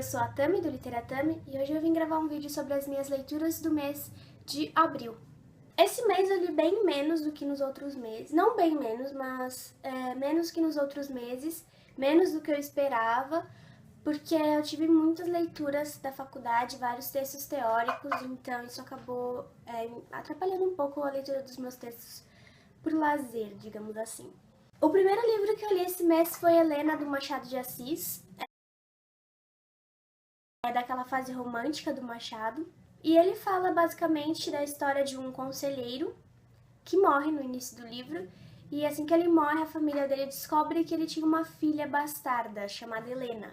eu sou a Tami, do Literatami, e hoje eu vim gravar um vídeo sobre as minhas leituras do mês de abril. Esse mês eu li bem menos do que nos outros meses, não bem menos, mas menos que nos outros meses, menos do que eu esperava, porque eu tive muitas leituras da faculdade, vários textos teóricos, então isso acabou atrapalhando um pouco a leitura dos meus textos por lazer, digamos assim. O primeiro livro que eu li esse mês foi Helena, do Machado de Assis. É daquela fase romântica do Machado. E ele fala basicamente da história de um conselheiro que morre no início do livro. E assim que ele morre, a família dele descobre que ele tinha uma filha bastarda chamada Helena.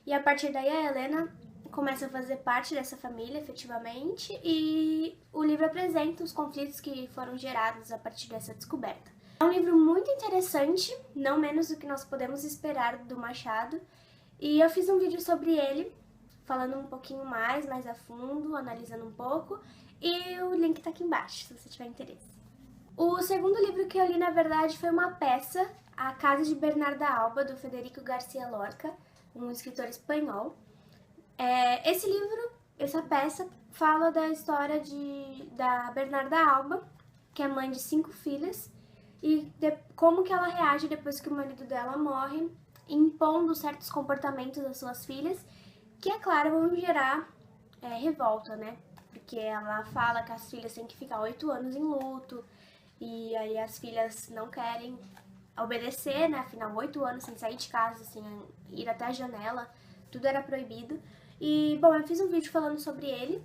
E a partir daí a Helena começa a fazer parte dessa família, efetivamente, e o livro apresenta os conflitos que foram gerados a partir dessa descoberta. É um livro muito interessante, não menos do que nós podemos esperar do Machado, e eu fiz um vídeo sobre ele, falando um pouquinho mais a fundo, analisando um pouco, e o link tá aqui embaixo, se você tiver interesse. O segundo livro que eu li, na verdade, foi uma peça, A Casa de Bernarda Alba, do Federico García Lorca, um escritor espanhol. Esse livro, essa peça, fala da história da Bernarda Alba, que é mãe de 5 filhas, e como que ela reage depois que o marido dela morre, impondo certos comportamentos das suas filhas, que, é claro, vão gerar revolta, né? Porque ela fala que as filhas têm que ficar 8 anos em luto, e aí as filhas não querem obedecer, né? Afinal, 8 anos sem sair de casa, sem ir até a janela, tudo era proibido. E, bom, eu fiz um vídeo falando sobre ele.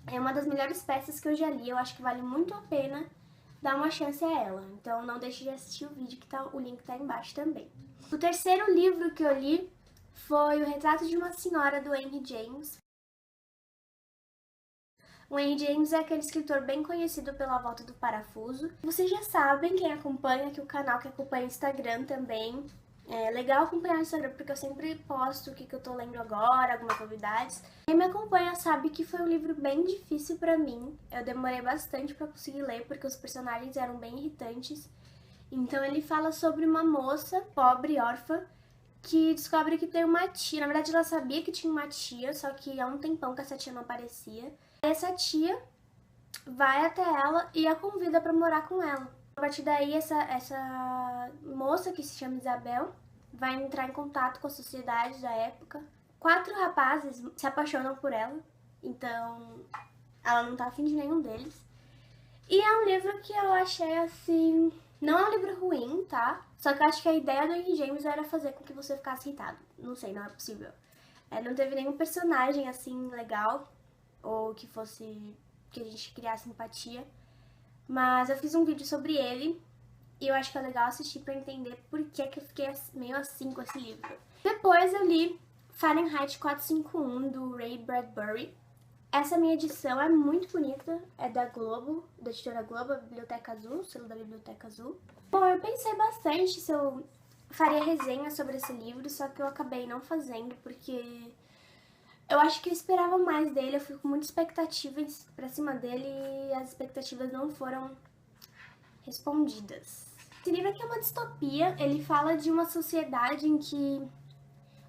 É uma das melhores peças que eu já li, eu acho que vale muito a pena dar uma chance a ela. Então não deixe de assistir o vídeo, que o link tá aí embaixo também. O terceiro livro que eu li foi O Retrato de uma Senhora, do Henry James. O Henry James é aquele escritor bem conhecido pela Volta do Parafuso. Vocês já sabem, quem acompanha aqui o canal, que acompanha o Instagram também. É legal acompanhar o Instagram porque eu sempre posto o que eu tô lendo agora, algumas novidades. Quem me acompanha sabe que foi um livro bem difícil pra mim. Eu demorei bastante pra conseguir ler porque os personagens eram bem irritantes. Então ele fala sobre uma moça pobre, órfã, que descobre que tem uma tia. Na verdade ela sabia que tinha uma tia, só que há um tempão que essa tia não aparecia. Essa tia vai até ela e a convida pra morar com ela. A partir daí, essa moça, que se chama Isabel, vai entrar em contato com a sociedade da época. 4 rapazes se apaixonam por ela, então ela não tá afim de nenhum deles. E é um livro que eu achei assim... Não é um livro ruim, tá? Só que eu acho que a ideia do Henry James era fazer com que você ficasse irritado. Não sei, não é possível. Não teve nenhum personagem assim legal, ou que a gente criasse simpatia. Mas eu fiz um vídeo sobre ele e eu acho que é legal assistir pra entender por que eu fiquei meio assim com esse livro. Depois eu li Fahrenheit 451, do Ray Bradbury. Essa minha edição é muito bonita, é da Globo, da editora Globo, Biblioteca Azul, selo da Biblioteca Azul. Bom, eu pensei bastante se eu faria resenha sobre esse livro, só que eu acabei não fazendo porque eu acho que eu esperava mais dele, eu fui com muita expectativa pra cima dele e as expectativas não foram respondidas. Esse livro aqui é uma distopia, ele fala de uma sociedade em que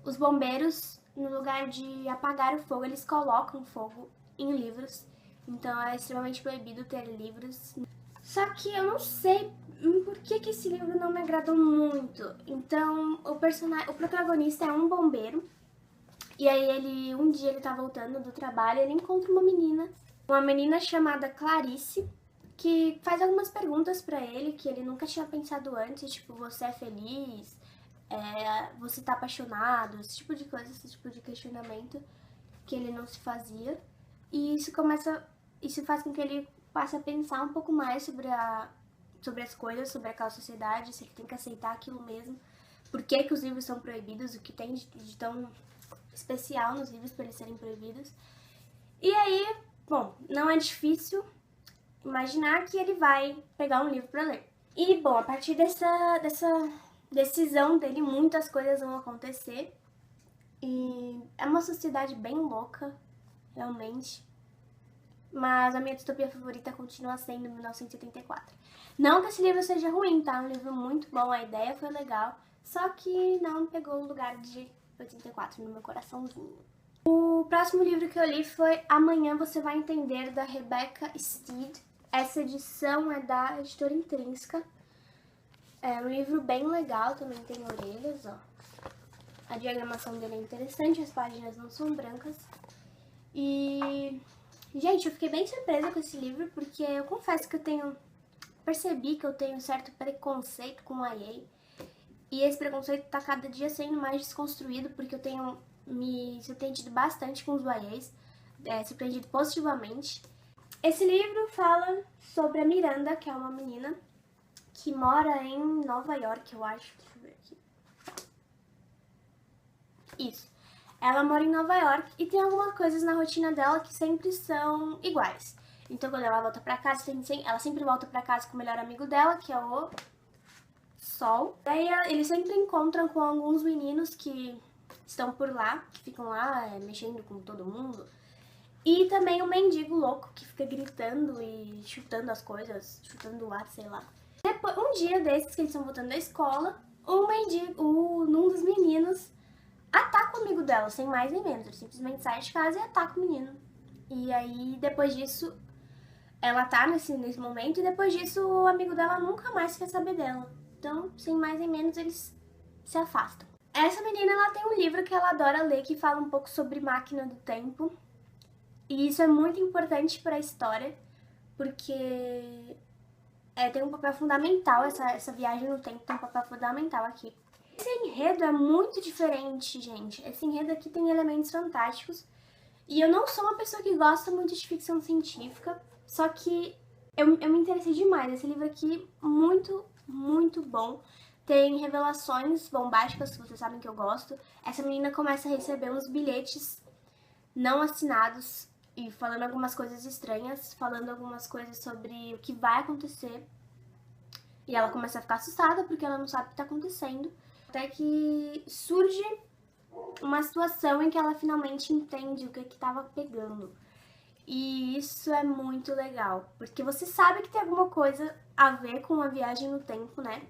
os bombeiros, no lugar de apagar o fogo, eles colocam fogo em livros, então é extremamente proibido ter livros. Só que eu não sei por que esse livro não me agradou muito. Então, o protagonista é um bombeiro, e aí um dia ele tá voltando do trabalho e ele encontra uma menina chamada Clarice, que faz algumas perguntas pra ele que ele nunca tinha pensado antes, tipo, você é feliz? Você tá apaixonado? Esse tipo de coisa, esse tipo de questionamento que ele não se fazia. E isso faz com que ele passe a pensar um pouco mais sobre as coisas, sobre aquela sociedade, se ele tem que aceitar aquilo mesmo. Por que os livros são proibidos, o que tem de tão especial nos livros para eles serem proibidos. E aí, bom, não é difícil imaginar que ele vai pegar um livro para ler. E, bom, a partir dessa decisão dele, muitas coisas vão acontecer. E é uma sociedade bem louca, realmente. Mas a minha distopia favorita continua sendo 1984. Não que esse livro seja ruim, tá? É um livro muito bom, a ideia foi legal. Só que não pegou o lugar de 84 no meu coraçãozinho. O próximo livro que eu li foi Amanhã Você Vai Entender, da Rebecca Steed. Essa edição é da editora Intrínseca. É um livro bem legal, também tem orelhas, ó. A diagramação dele é interessante, as páginas não são brancas. E, gente, eu fiquei bem surpresa com esse livro, porque eu confesso que percebi que eu tenho um certo preconceito com o YA. E esse preconceito tá cada dia sendo mais desconstruído, porque eu tenho me surpreendido bastante com os YAs, surpreendido positivamente. Esse livro fala sobre a Miranda, que é uma menina que mora em Nova York, eu acho. Deixa eu ver aqui. Isso. Ela mora em Nova York e tem algumas coisas na rotina dela que sempre são iguais. Então, quando ela volta pra casa, ela sempre volta pra casa com o melhor amigo dela, que é o Sol. Daí eles sempre encontram com alguns meninos que estão por lá, que ficam lá mexendo com todo mundo. E também o mendigo louco que fica gritando e chutando as coisas, chutando o ar, sei lá. Depois, um dia desses que eles estão voltando da escola, um dos meninos ataca o amigo dela, sem mais nem menos. Ele simplesmente sai de casa e ataca o menino. E aí, depois disso, ela tá nesse momento, e depois disso o amigo dela nunca mais quer saber dela. Então, sem mais nem menos, eles se afastam. Essa menina, ela tem um livro que ela adora ler, que fala um pouco sobre máquina do tempo. E isso é muito importante para a história, porque tem um papel fundamental, essa viagem no tempo tem um papel fundamental aqui. Esse enredo é muito diferente, gente. Esse enredo aqui tem elementos fantásticos. E eu não sou uma pessoa que gosta muito de ficção científica, só que eu me interessei demais. Esse livro aqui, muito, muito bom. Tem revelações bombásticas, que vocês sabem que eu gosto. Essa menina começa a receber uns bilhetes não assinados e falando algumas coisas estranhas, falando algumas coisas sobre o que vai acontecer. E ela começa a ficar assustada porque ela não sabe o que está acontecendo. Até que surge uma situação em que ela finalmente entende o que estava pegando. E isso é muito legal, porque você sabe que tem alguma coisa a ver com a viagem no tempo, né?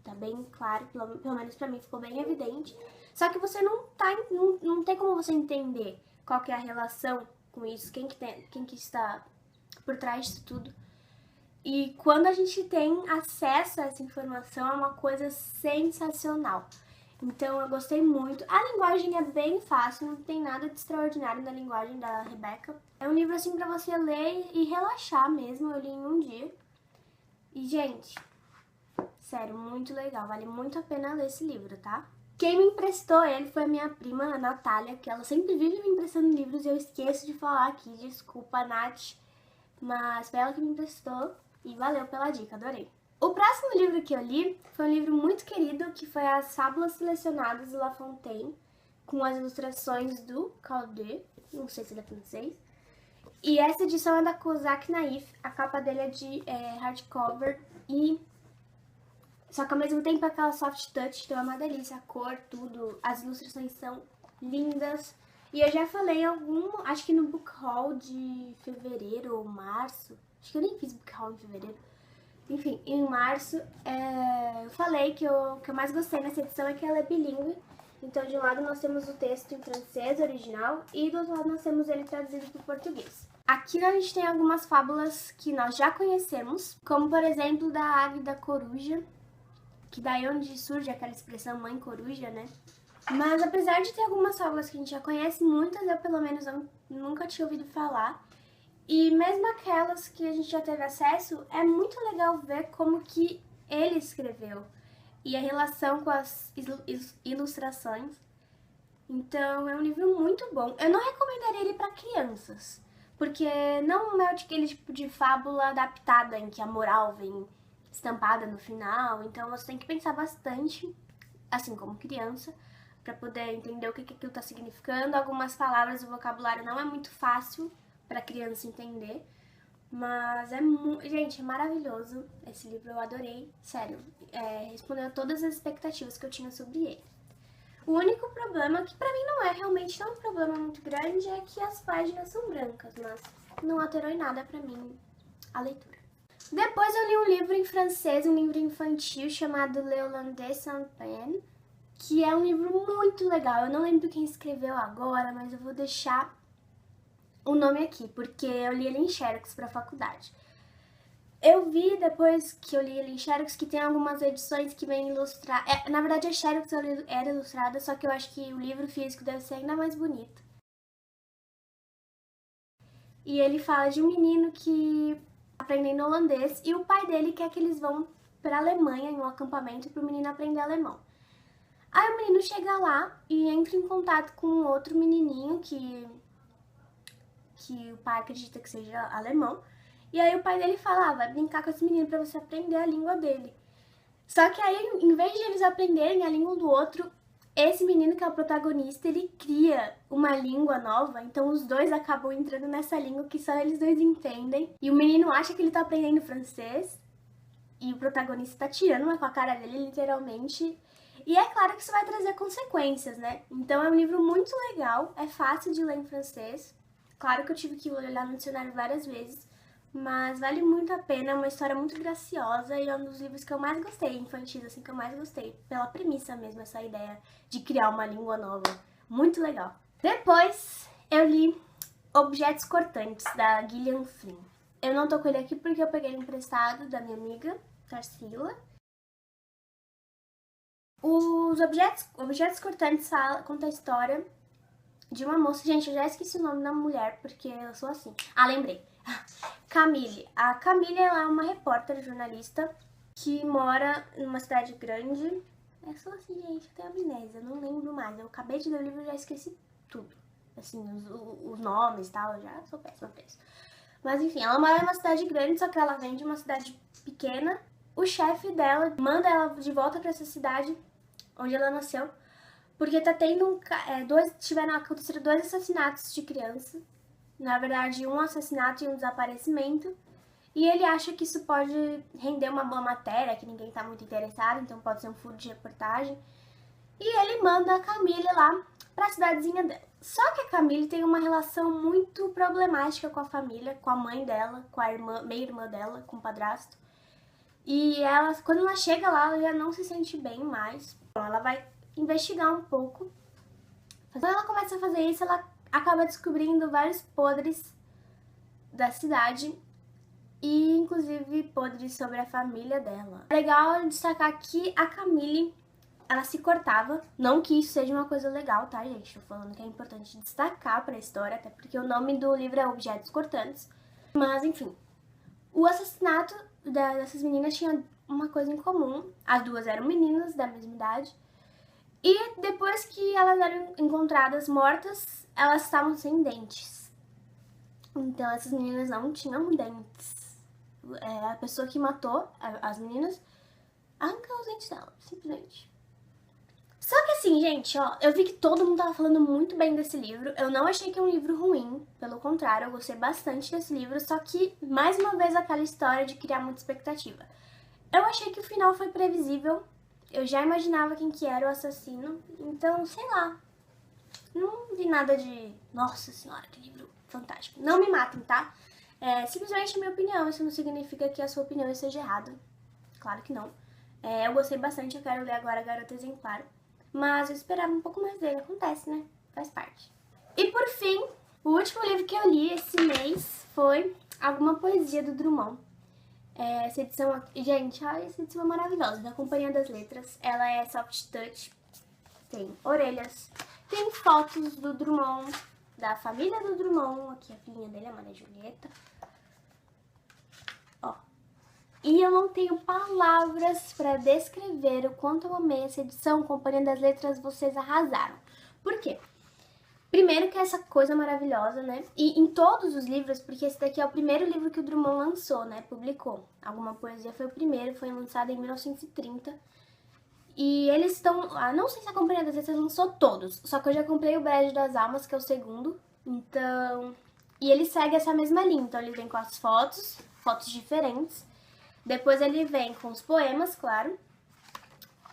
Tá bem claro, pelo menos pra mim ficou bem evidente. Só que você não tem como você entender qual que é a relação com isso, quem que está por trás disso tudo. E quando a gente tem acesso a essa informação, é uma coisa sensacional. Então eu gostei muito. A linguagem é bem fácil, não tem nada de extraordinário na linguagem da Rebecca. É um livro assim pra você ler e relaxar mesmo, eu li em um dia. E gente, sério, muito legal, vale muito a pena ler esse livro, tá? Quem me emprestou ele foi a minha prima, a Natália, que ela sempre vive me emprestando livros e eu esqueço de falar aqui, desculpa, Nath. Mas foi ela que me emprestou e valeu pela dica, adorei. O próximo livro que eu li foi um livro muito querido, que foi As Fábulas Selecionadas de La Fontaine, com as ilustrações do Calder, não sei se ele é francês. E essa edição é da Kozak Naif, a capa dele é de hardcover, só que ao mesmo tempo é aquela soft touch, então é uma delícia, a cor, tudo, as ilustrações são lindas. E eu já falei acho que no book haul de fevereiro ou março, acho que eu nem fiz book haul em fevereiro. Enfim, em março, eu falei que o que eu mais gostei nessa edição é que ela é bilíngue. Então, de um lado nós temos o texto em francês original e do outro lado nós temos ele traduzido para o português. Aqui a gente tem algumas fábulas que nós já conhecemos, como por exemplo da Águida Coruja, que daí onde surge aquela expressão mãe coruja, né? Mas apesar de ter algumas fábulas que a gente já conhece, muitas eu pelo menos nunca tinha ouvido falar. E mesmo aquelas que a gente já teve acesso, é muito legal ver como que ele escreveu e a relação com as ilustrações. Então é um livro muito bom. Eu não recomendaria ele para crianças, porque não é aquele tipo de fábula adaptada em que a moral vem estampada no final. Então você tem que pensar bastante, assim como criança, para poder entender o que aquilo está significando. Algumas palavras, o vocabulário não é muito fácil para criança entender, mas gente, é maravilhoso esse livro, eu adorei, sério, respondeu a todas as expectativas que eu tinha sobre ele. O único problema, que pra mim não é realmente um problema muito grande, é que as páginas são brancas, mas não alterou em nada pra mim a leitura. Depois eu li um livro em francês, um livro infantil chamado Le Hollandais sans peine, que é um livro muito legal. Eu não lembro quem escreveu agora, mas eu vou deixar o nome aqui, porque eu li ele em Xerox pra faculdade. Eu vi depois que eu li ele em Xerox que tem algumas edições que vêm ilustrar. Na verdade, a Xerox era ilustrada, só que eu acho que o livro físico deve ser ainda mais bonito. E ele fala de um menino que aprendendo holandês e o pai dele quer que eles vão pra Alemanha em um acampamento para o menino aprender alemão. Aí o menino chega lá e entra em contato com um outro menininho que o pai acredita que seja alemão. E aí o pai dele fala, vai brincar com esse menino pra você aprender a língua dele. Só que aí, em vez de eles aprenderem a língua do outro, esse menino que é o protagonista, ele cria uma língua nova, então os dois acabam entrando nessa língua que só eles dois entendem. E o menino acha que ele tá aprendendo francês, e o protagonista tá tirando uma com a cara dele, literalmente. E é claro que isso vai trazer consequências, né? Então é um livro muito legal, é fácil de ler em francês. Claro que eu tive que olhar no dicionário várias vezes, mas vale muito a pena, é uma história muito graciosa e é um dos livros que eu mais gostei, infantis, assim, que eu mais gostei. Pela premissa mesmo, essa ideia de criar uma língua nova. Muito legal. Depois, eu li Objetos Cortantes, da Gillian Flynn. Eu não tô com ele aqui porque eu peguei ele emprestado da minha amiga, Tarsila. Os Objetos Cortantes conta a história de uma moça. Gente, eu já esqueci o nome da mulher porque eu sou assim. Ah, lembrei. Camille. A Camille, ela é uma repórter, jornalista, que mora numa cidade grande. É só assim, gente, eu tenho amnésia, eu não lembro mais. Eu acabei de ler o livro e já esqueci tudo. Assim, os nomes e tal, eu já sou péssima pra isso. Mas enfim, ela mora numa cidade grande, só que ela vem de uma cidade pequena. O chefe dela manda ela de volta pra essa cidade onde ela nasceu, porque tá tendo tiveram acontecido 2 assassinatos de criança. Na verdade, um assassinato e um desaparecimento. E ele acha que isso pode render uma boa matéria, que ninguém tá muito interessado, então pode ser um furo de reportagem. E ele manda a Camille lá pra cidadezinha dela. Só que a Camille tem uma relação muito problemática com a família, com a mãe dela, com a meia-irmã dela, com o padrasto. E ela, quando ela chega lá, ela já não se sente bem mais. Ela vai investigar um pouco. Quando ela começa a fazer isso, ela acaba descobrindo vários podres da cidade e inclusive podres sobre a família dela. É legal destacar que a Camille, ela se cortava, não que isso seja uma coisa legal, tá, gente? Tô falando que é importante destacar pra história, até porque o nome do livro é Objetos Cortantes. Mas, enfim, o assassinato dessas meninas tinha uma coisa em comum. As duas eram meninas da mesma idade. E depois que elas eram encontradas mortas, elas estavam sem dentes. Então essas meninas não tinham dentes. A pessoa que matou as meninas arrancou os dentes dela, simplesmente. Só que assim, gente, ó, eu vi que todo mundo tava falando muito bem desse livro. Eu não achei que é um livro ruim, pelo contrário, eu gostei bastante desse livro. Só que, mais uma vez, aquela história de criar muita expectativa. Eu achei que o final foi previsível. Eu já imaginava quem que era o assassino, então, sei lá. Não vi nada de... Nossa senhora, que livro fantástico. Não me matem, tá? É simplesmente a minha opinião, isso não significa que a sua opinião esteja errada. Claro que não. Eu gostei bastante, eu quero ler agora Garota Exemplar. Mas eu esperava um pouco mais dele, acontece, né? Faz parte. E por fim, o último livro que eu li esse mês foi Alguma Poesia do Drummond. Essa edição, gente, olha, essa edição é maravilhosa, da Companhia das Letras. Ela é soft touch, tem orelhas, tem fotos do Drummond, da família do Drummond, aqui a filhinha dele, a Maria Julieta. Ó, e eu não tenho palavras pra descrever o quanto eu amei essa edição. Companhia das Letras, vocês arrasaram. Por quê? Primeiro que é essa coisa maravilhosa, né? E em todos os livros, porque esse daqui é o primeiro livro que o Drummond lançou, né? Publicou. Alguma Poesia foi o primeiro, foi lançado em 1930. E eles estão... não sei se a Companhia das Letras lançou todos, só que eu já comprei o Brejo das Almas, que é o segundo. Então... E ele segue essa mesma linha. Então ele vem com as fotos diferentes. Depois ele vem com os poemas, claro.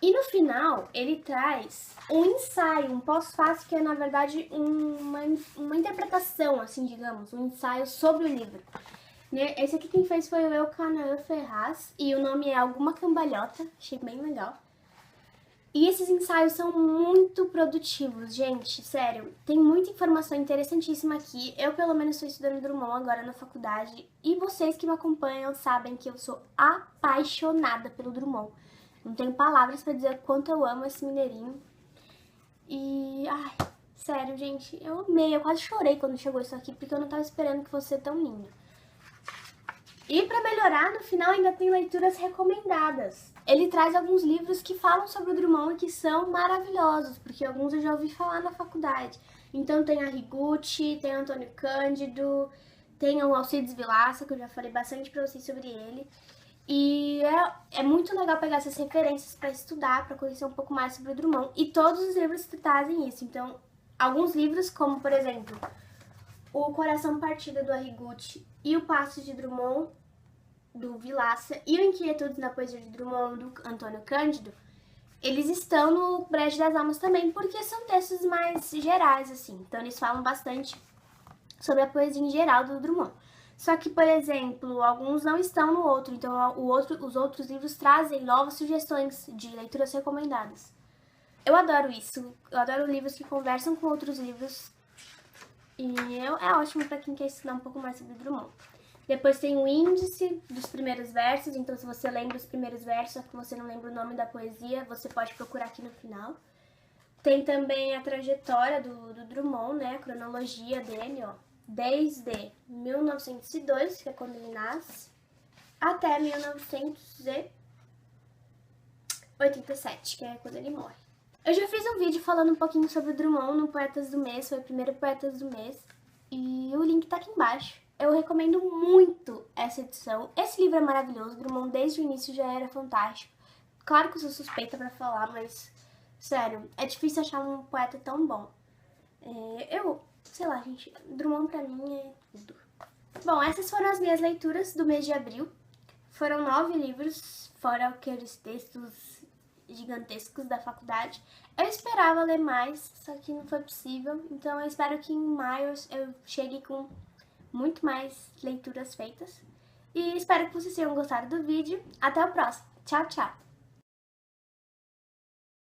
E no final, ele traz um ensaio, um pós-fácil, que é, na verdade, uma interpretação, assim, digamos, um ensaio sobre o livro. Esse aqui quem fez foi o Elkanah Ferraz, e o nome é Alguma Cambalhota, achei bem legal. E esses ensaios são muito produtivos, gente, sério. Tem muita informação interessantíssima aqui. Eu, pelo menos, estou estudando Drummond agora na faculdade. E vocês que me acompanham sabem que eu sou apaixonada pelo Drummond. Não tenho palavras pra dizer quanto eu amo esse mineirinho. E, ai, sério, gente, eu amei. Eu quase chorei quando chegou isso aqui, porque eu não tava esperando que fosse tão lindo. E para melhorar, no final ainda tem leituras recomendadas. Ele traz alguns livros que falam sobre o Drummond e que são maravilhosos, porque alguns eu já ouvi falar na faculdade. Então tem a Higuchi, tem o Antônio Cândido, tem o Alcides Vilaça, que eu já falei bastante para vocês sobre ele. E é muito legal pegar essas referências para estudar, para conhecer um pouco mais sobre o Drummond. E todos os livros trazem isso. Então, alguns livros, como por exemplo, O Coração Partido do Arrigucci e O Passo de Drummond, do Vilaça, e o Inquietudes na Poesia de Drummond, do Antônio Cândido, eles estão no Brejo das Almas também, porque são textos mais gerais, assim. Então, eles falam bastante sobre a poesia em geral do Drummond. Só que, por exemplo, alguns não estão no outro, então os outros livros trazem novas sugestões de leituras recomendadas. Eu adoro isso, eu adoro livros que conversam com outros livros, e é ótimo para quem quer estudar um pouco mais sobre Drummond. Depois tem o índice dos primeiros versos, então se você lembra os primeiros versos, só que você não lembra o nome da poesia, você pode procurar aqui no final. Tem também a trajetória do Drummond, né, a cronologia dele, ó, desde 1902, que é quando ele nasce, até 1987, que é quando ele morre. Eu já fiz um vídeo falando um pouquinho sobre o Drummond no Poetas do Mês, foi o primeiro Poetas do Mês, e o link tá aqui embaixo. Eu recomendo muito essa edição. Esse livro é maravilhoso, Drummond desde o início já era fantástico. Claro que eu sou suspeita pra falar, mas, sério, é difícil achar um poeta tão bom. Sei lá, gente, Drummond pra mim é tudo. Bom, essas foram as minhas leituras do mês de abril. Foram 9 livros, fora aqueles textos gigantescos da faculdade. Eu esperava ler mais, só que não foi possível. Então eu espero que em maio eu chegue com muito mais leituras feitas. E espero que vocês tenham gostado do vídeo. Até o próximo. Tchau, tchau!